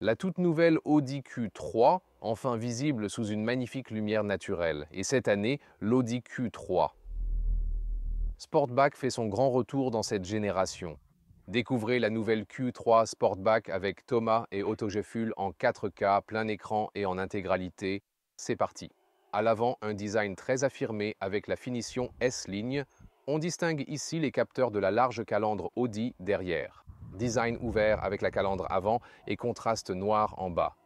La toute nouvelle Audi Q3, enfin visible sous une magnifique lumière naturelle. Et cette année, l'Audi Q3. Sportback fait son grand retour dans cette génération. Découvrez la nouvelle Q3 Sportback avec Thomas et Otto Geffull en 4K, plein écran et en intégralité. C'est parti. À l'avant, un design très affirmé avec la finition S-Ligne. On distingue ici les capteurs de la large calandre Audi derrière. Design ouvert avec la calandre avant et contraste noir en bas.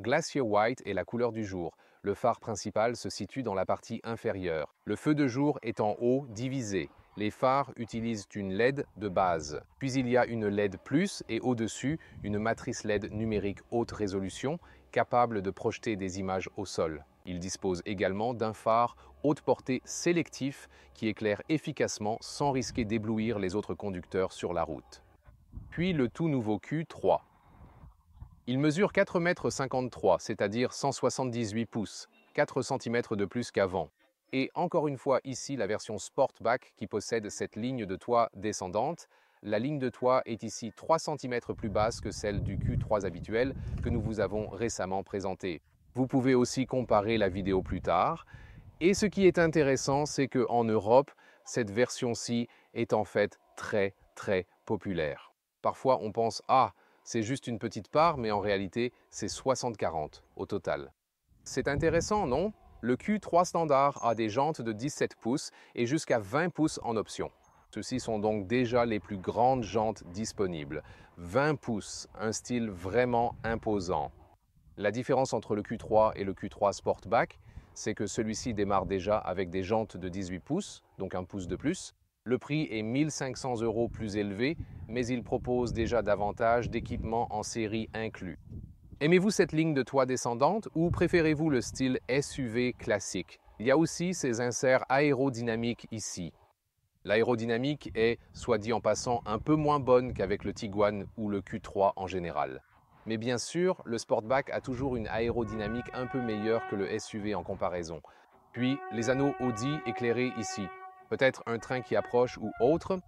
Glacier White est la couleur du jour. Le phare principal se situe dans la partie inférieure. Le feu de jour est en haut, divisé. Les phares utilisent une LED de base. Puis il y a une LED Plus et au-dessus, une matrice LED numérique haute résolution capable de projeter des images au sol. Il dispose également d'un phare haute portée sélectif qui éclaire efficacement sans risquer d'éblouir les autres conducteurs sur la route. Puis le tout nouveau Q3. Il mesure 4,53 m, c'est-à-dire 178 pouces, 4 cm de plus qu'avant. Et encore une fois ici la version Sportback qui possède cette ligne de toit descendante. La ligne de toit est ici 3 cm plus basse que celle du Q3 habituel que nous vous avons récemment présenté. Vous pouvez aussi comparer la vidéo plus tard. Et ce qui est intéressant, c'est qu'en Europe, cette version-ci est en fait très populaire. Parfois on pense « Ah, c'est juste une petite part », mais en réalité, c'est 60-40 au total. C'est intéressant, non? Le Q3 standard a des jantes de 17 pouces et jusqu'à 20 pouces en option. Ceux-ci sont donc déjà les plus grandes jantes disponibles. 20 pouces, un style vraiment imposant. La différence entre le Q3 et le Q3 Sportback, c'est que celui-ci démarre déjà avec des jantes de 18 pouces, donc un pouce de plus. Le prix est 1 500 € plus élevé, mais il propose déjà davantage d'équipements en série inclus. Aimez-vous cette ligne de toit descendante ou préférez-vous le style SUV classique? Il y a aussi ces inserts aérodynamiques ici. L'aérodynamique est, soit dit en passant, un peu moins bonne qu'avec le Tiguan ou le Q3 en général. Mais bien sûr, le Sportback a toujours une aérodynamique un peu meilleure que le SUV en comparaison. Puis, les anneaux Audi éclairés ici. Peut-être un train qui approche ou autre.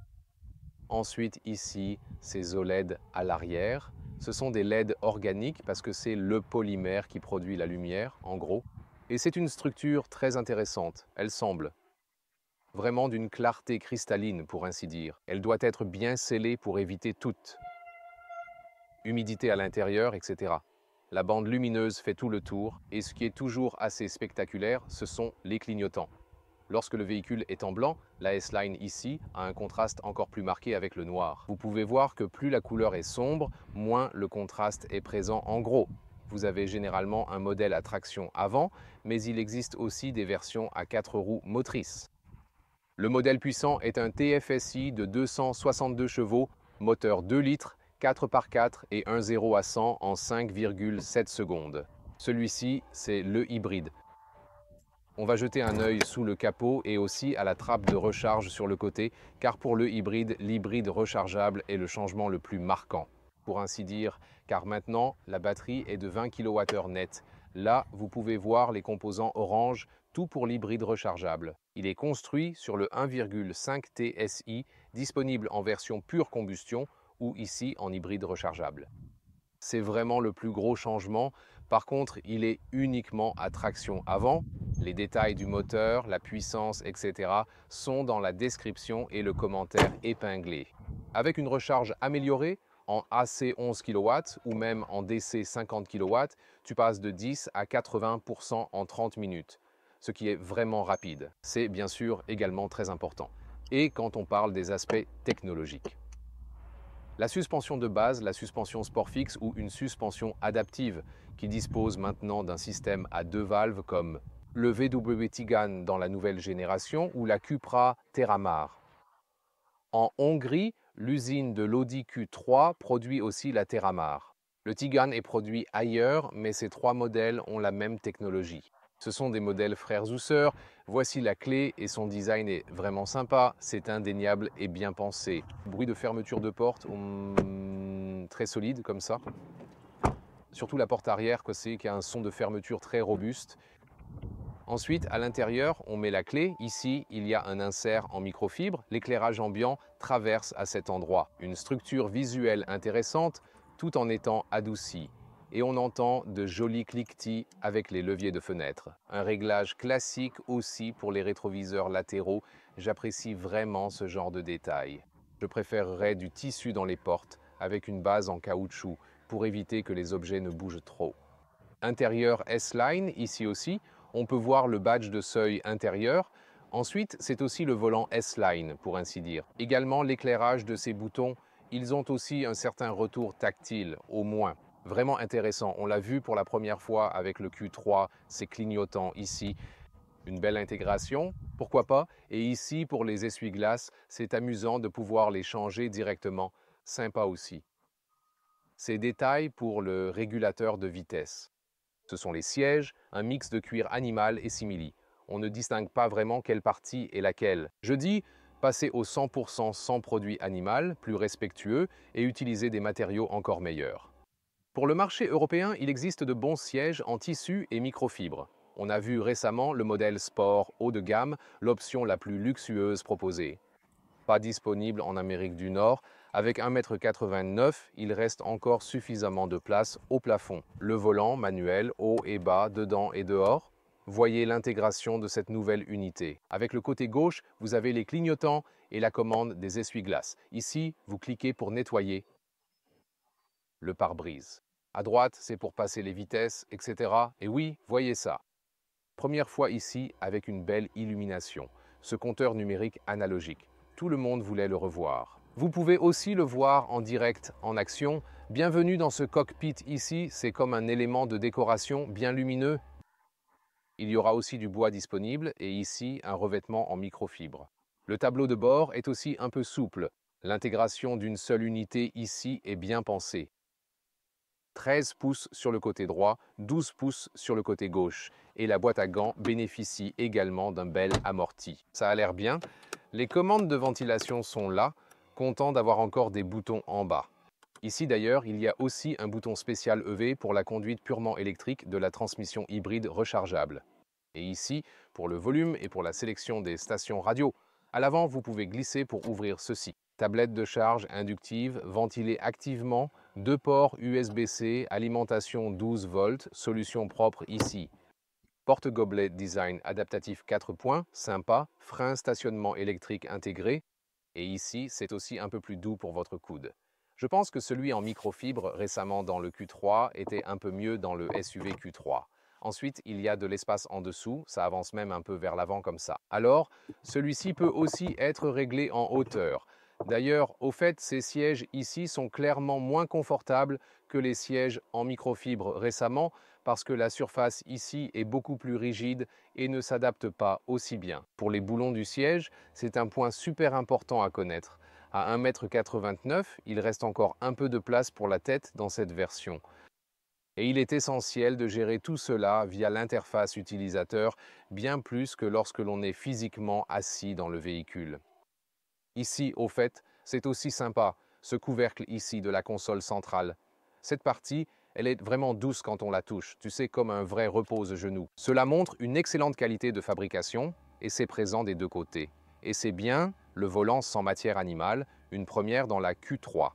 Ensuite, ici, ces OLED à l'arrière. Ce sont des LED organiques parce que c'est le polymère qui produit la lumière, en gros. Et c'est une structure très intéressante, elle semble. Vraiment d'une clarté cristalline, pour ainsi dire. Elle doit être bien scellée pour éviter toute humidité à l'intérieur, etc. La bande lumineuse fait tout le tour, et ce qui est toujours assez spectaculaire, ce sont les clignotants. Lorsque le véhicule est en blanc, la S-Line ici a un contraste encore plus marqué avec le noir. Vous pouvez voir que plus la couleur est sombre, moins le contraste est présent en gros. Vous avez généralement un modèle à traction avant, mais il existe aussi des versions à 4 roues motrices. Le modèle puissant est un TFSI de 262 chevaux, moteur 2 litres, 4x4 et un 0 à 100 en 5,7 secondes. Celui-ci, c'est le hybride. On va jeter un œil sous le capot et aussi à la trappe de recharge sur le côté, car pour le hybride, l'hybride rechargeable est le changement le plus marquant, pour ainsi dire, car maintenant, la batterie est de 20 kWh net. Là, vous pouvez voir les composants orange, tout pour l'hybride rechargeable. Il est construit sur le 1,5 TSI, disponible en version pure combustion ou ici en hybride rechargeable. C'est vraiment le plus gros changement. Par contre, il est uniquement à traction avant. Les détails du moteur, la puissance, etc. sont dans la description et le commentaire épinglé. Avec une recharge améliorée, en AC 11 kW ou même en DC 50 kW, tu passes de 10 à 80% en 30 minutes, ce qui est vraiment rapide. C'est bien sûr également très important. Et quand on parle des aspects technologiques. La suspension de base, la suspension Sportfix ou une suspension adaptive qui dispose maintenant d'un système à 2 valves comme le VW Tigane dans la nouvelle génération ou la Cupra Terramar. En Hongrie, l'usine de l'Audi Q3 produit aussi la Terramar. Le Tigane est produit ailleurs, mais ces 3 modèles ont la même technologie. Ce sont des modèles frères ou sœurs. Voici la clé et son design est vraiment sympa. C'est indéniable et bien pensé. Bruit de fermeture de porte, très solide comme ça. Surtout la porte arrière, qui a un son de fermeture très robuste. Ensuite, à l'intérieur, on met la clé. Ici, il y a un insert en microfibre. L'éclairage ambiant traverse à cet endroit. Une structure visuelle intéressante tout en étant adoucie. et on entend de jolis cliquetis avec les leviers de fenêtre. Un réglage classique aussi pour les rétroviseurs latéraux. J'apprécie vraiment ce genre de détails. Je préférerais du tissu dans les portes avec une base en caoutchouc pour éviter que les objets ne bougent trop. Intérieur S-Line, ici aussi, on peut voir le badge de seuil intérieur. Ensuite, c'est aussi le volant S-Line, pour ainsi dire. Également, l'éclairage de ces boutons, ils ont aussi un certain retour tactile, au moins. Vraiment intéressant, on l'a vu pour la première fois avec le Q3, ces clignotants ici. Une belle intégration, pourquoi pas? Et ici, pour les essuie-glaces, c'est amusant de pouvoir les changer directement. Sympa aussi. Ces détails pour le régulateur de vitesse. Ce sont les sièges, un mix de cuir animal et simili. On ne distingue pas vraiment quelle partie est laquelle. Je dis passer au 100% sans produit animal, plus respectueux, et utiliser des matériaux encore meilleurs. Pour le marché européen, il existe de bons sièges en tissu et microfibre. On a vu récemment le modèle Sport haut de gamme, l'option la plus luxueuse proposée. Pas disponible en Amérique du Nord, avec 1,89 m, il reste encore suffisamment de place au plafond. Le volant manuel, haut et bas, dedans et dehors. Voyez l'intégration de cette nouvelle unité. Avec le côté gauche, vous avez les clignotants et la commande des essuie-glaces. Ici, vous cliquez pour nettoyer le pare-brise. À droite, c'est pour passer les vitesses, etc. Et oui, voyez ça. Première fois ici avec une belle illumination. Ce compteur numérique analogique. Tout le monde voulait le revoir. Vous pouvez aussi le voir en direct, en action. Bienvenue dans ce cockpit ici, c'est comme un élément de décoration bien lumineux. Il y aura aussi du bois disponible et ici un revêtement en microfibre. Le tableau de bord est aussi un peu souple. L'intégration d'une seule unité ici est bien pensée. 13 pouces sur le côté droit, 12 pouces sur le côté gauche. Et la boîte à gants bénéficie également d'un bel amorti. Ça a l'air bien. Les commandes de ventilation sont là, content d'avoir encore des boutons en bas. Ici d'ailleurs, il y a aussi un bouton spécial EV pour la conduite purement électrique de la transmission hybride rechargeable. Et ici, pour le volume et pour la sélection des stations radio. À l'avant, vous pouvez glisser pour ouvrir ceci. Tablette de charge inductive, ventilée activement, 2 ports USB-C, alimentation 12 volts, solution propre ici. Porte-gobelet design adaptatif 4 points, sympa, frein stationnement électrique intégré. Et ici, c'est aussi un peu plus doux pour votre coude. Je pense que celui en microfibre récemment dans le Q3 était un peu mieux dans le SUV Q3. Ensuite, il y a de l'espace en dessous, ça avance même un peu vers l'avant comme ça. Alors, celui-ci peut aussi être réglé en hauteur. D'ailleurs, au fait, ces sièges ici sont clairement moins confortables que les sièges en microfibre récemment parce que la surface ici est beaucoup plus rigide et ne s'adapte pas aussi bien. Pour les boulons du siège, c'est un point super important à connaître. À 1,89 m, il reste encore un peu de place pour la tête dans cette version. Et il est essentiel de gérer tout cela via l'interface utilisateur, bien plus que lorsque l'on est physiquement assis dans le véhicule. Ici, au fait, c'est aussi sympa, ce couvercle ici de la console centrale. Cette partie, elle est vraiment douce quand on la touche, tu sais, comme un vrai repose-genou. Cela montre une excellente qualité de fabrication et c'est présent des deux côtés. Et c'est bien le volant sans matière animale, une première dans la Q3.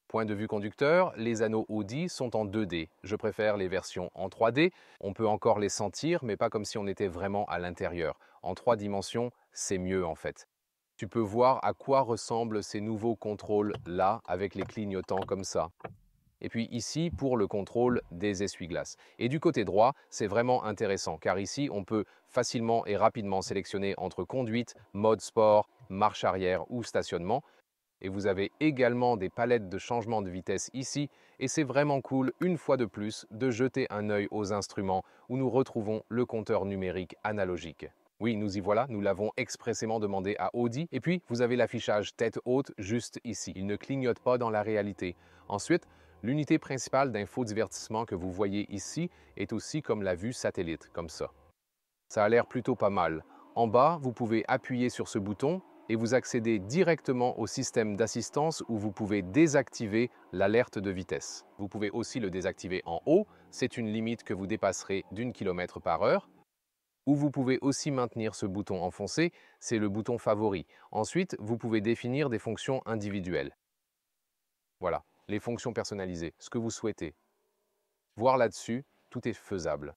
Point de vue conducteur, les anneaux Audi sont en 2D. Je préfère les versions en 3D. On peut encore les sentir, mais pas comme si on était vraiment à l'intérieur. En 3 dimensions, c'est mieux en fait. Tu peux voir à quoi ressemblent ces nouveaux contrôles-là avec les clignotants comme ça. Et puis ici, pour le contrôle des essuie-glaces. Et du côté droit, c'est vraiment intéressant, car ici, on peut facilement et rapidement sélectionner entre conduite, mode sport, marche arrière ou stationnement. Et vous avez également des palettes de changement de vitesse ici, et c'est vraiment cool, une fois de plus, de jeter un œil aux instruments où nous retrouvons le compteur numérique analogique. Oui, nous y voilà, nous l'avons expressément demandé à Audi. Et puis, vous avez l'affichage tête haute juste ici. Il ne clignote pas dans la réalité. Ensuite, l'unité principale d'infodivertissement que vous voyez ici est aussi comme la vue satellite, comme ça. Ça a l'air plutôt pas mal. En bas, vous pouvez appuyer sur ce bouton et vous accédez directement au système d'assistance où vous pouvez désactiver l'alerte de vitesse. Vous pouvez aussi le désactiver en haut, c'est une limite que vous dépasserez d'1 km/h. Ou vous pouvez aussi maintenir ce bouton enfoncé, c'est le bouton favori. Ensuite, vous pouvez définir des fonctions individuelles. Voilà, les fonctions personnalisées, ce que vous souhaitez. Voir là-dessus, tout est faisable.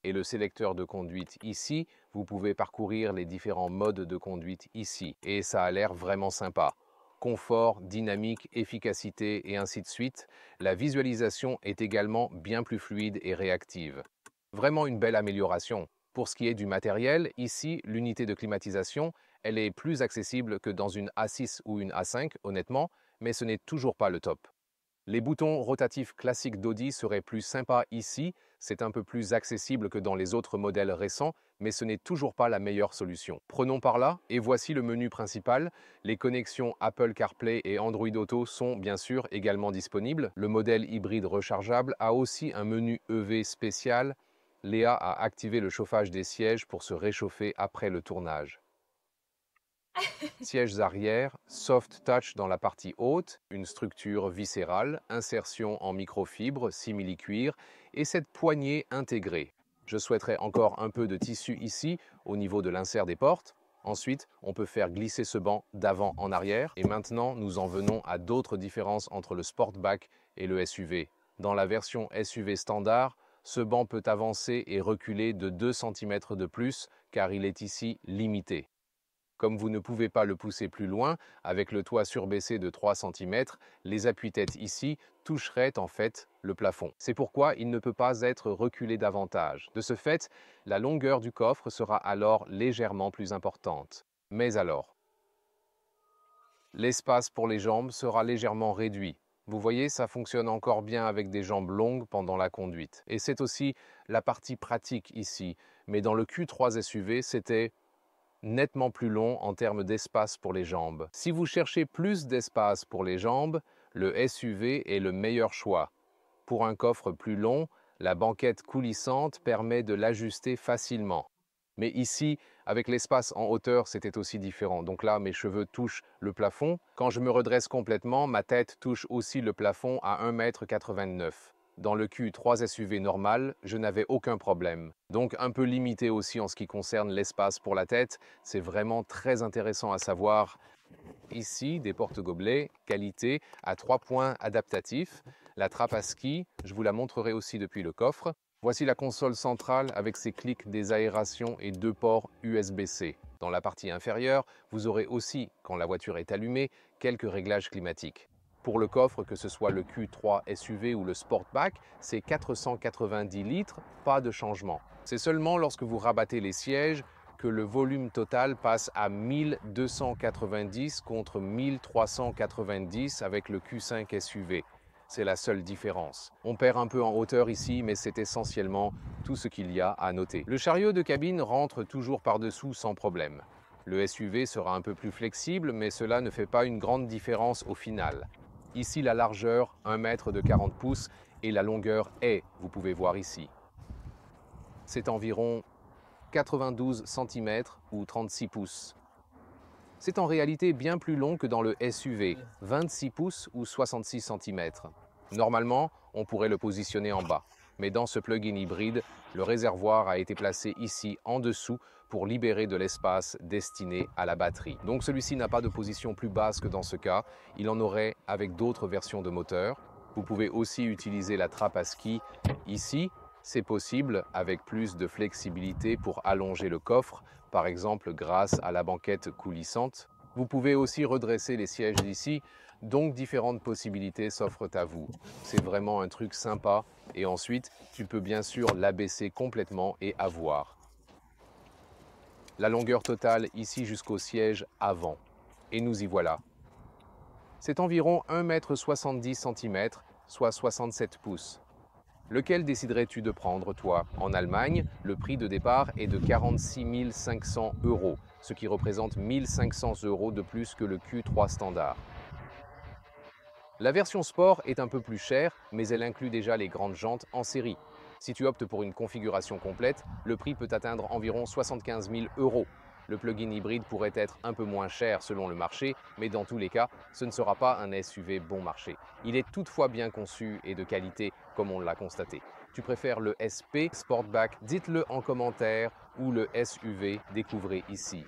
Et le sélecteur de conduite ici, vous pouvez parcourir les différents modes de conduite ici. Et ça a l'air vraiment sympa. Confort, dynamique, efficacité et ainsi de suite. La visualisation est également bien plus fluide et réactive. Vraiment une belle amélioration. Pour ce qui est du matériel, ici, l'unité de climatisation, elle est plus accessible que dans une A6 ou une A5, honnêtement, mais ce n'est toujours pas le top. Les boutons rotatifs classiques d'Audi seraient plus sympas ici, c'est un peu plus accessible que dans les autres modèles récents, mais ce n'est toujours pas la meilleure solution. Prenons par là, et voici le menu principal. Les connexions Apple CarPlay et Android Auto sont bien sûr également disponibles. Le modèle hybride rechargeable a aussi un menu EV spécial. Léa a activé le chauffage des sièges pour se réchauffer après le tournage. Sièges arrière, soft touch dans la partie haute, une structure viscérale, insertion en microfibre, simili-cuir et cette poignée intégrée. Je souhaiterais encore un peu de tissu ici, au niveau de l'insert des portes. Ensuite, on peut faire glisser ce banc d'avant en arrière. Et maintenant, nous en venons à d'autres différences entre le Sportback et le SUV. Dans la version SUV standard, ce banc peut avancer et reculer de 2 cm de plus, car il est ici limité. Comme vous ne pouvez pas le pousser plus loin, avec le toit surbaissé de 3 cm, les appuis-têtes ici toucheraient en fait le plafond. C'est pourquoi il ne peut pas être reculé davantage. De ce fait, la longueur du coffre sera alors légèrement plus importante. Mais alors, l'espace pour les jambes sera légèrement réduit. Vous voyez, ça fonctionne encore bien avec des jambes longues pendant la conduite. Et c'est aussi la partie pratique ici. Mais dans le Q3 SUV, c'était nettement plus long en termes d'espace pour les jambes. Si vous cherchez plus d'espace pour les jambes, le SUV est le meilleur choix. Pour un coffre plus long, la banquette coulissante permet de l'ajuster facilement. Mais ici, avec l'espace en hauteur, c'était aussi différent. Donc là, mes cheveux touchent le plafond. Quand je me redresse complètement, ma tête touche aussi le plafond à 1,89 m. Dans le Q3 SUV normal, je n'avais aucun problème. Donc un peu limité aussi en ce qui concerne l'espace pour la tête. C'est vraiment très intéressant à savoir. Ici, des porte-gobelets, qualité, à 3 points adaptatifs. La trappe à ski, je vous la montrerai aussi depuis le coffre. Voici la console centrale avec ses clics d'aération et 2 ports USB-C. Dans la partie inférieure, vous aurez aussi, quand la voiture est allumée, quelques réglages climatiques. Pour le coffre, que ce soit le Q3 SUV ou le Sportback, c'est 490 litres, pas de changement. C'est seulement lorsque vous rabattez les sièges que le volume total passe à 1290 contre 1390 avec le Q5 SUV. C'est la seule différence. On perd un peu en hauteur ici, mais c'est essentiellement tout ce qu'il y a à noter. Le chariot de cabine rentre toujours par-dessous sans problème. Le SUV sera un peu plus flexible, mais cela ne fait pas une grande différence au final. Ici, la largeur, 1 mètre de 40 pouces, et la longueur est, vous pouvez voir ici. C'est environ 92 cm ou 36 pouces. C'est en réalité bien plus long que dans le SUV, 26 pouces ou 66 cm. Normalement, on pourrait le positionner en bas, mais dans ce plug-in hybride, le réservoir a été placé ici en dessous pour libérer de l'espace destiné à la batterie. Donc celui-ci n'a pas de position plus basse que dans ce cas, il en aurait avec d'autres versions de moteur. Vous pouvez aussi utiliser la trappe à ski ici. C'est possible avec plus de flexibilité pour allonger le coffre, par exemple grâce à la banquette coulissante. Vous pouvez aussi redresser les sièges d'ici, donc différentes possibilités s'offrent à vous. C'est vraiment un truc sympa et ensuite tu peux bien sûr l'abaisser complètement et avoir la longueur totale ici jusqu'au siège avant. Et nous y voilà. C'est environ 1,70 m, soit 67 pouces. Lequel déciderais-tu de prendre, toi? En Allemagne, le prix de départ est de 46 500 €, ce qui représente 1 500 € de plus que le Q3 standard. La version Sport est un peu plus chère, mais elle inclut déjà les grandes jantes en série. Si tu optes pour une configuration complète, le prix peut atteindre environ 75 000 €. Le plug-in hybride pourrait être un peu moins cher selon le marché, mais dans tous les cas, ce ne sera pas un SUV bon marché. Il est toutefois bien conçu et de qualité, comme on l'a constaté. Tu préfères le SP Sportback? Dites-le en commentaire ou le SUV, découvrez ici.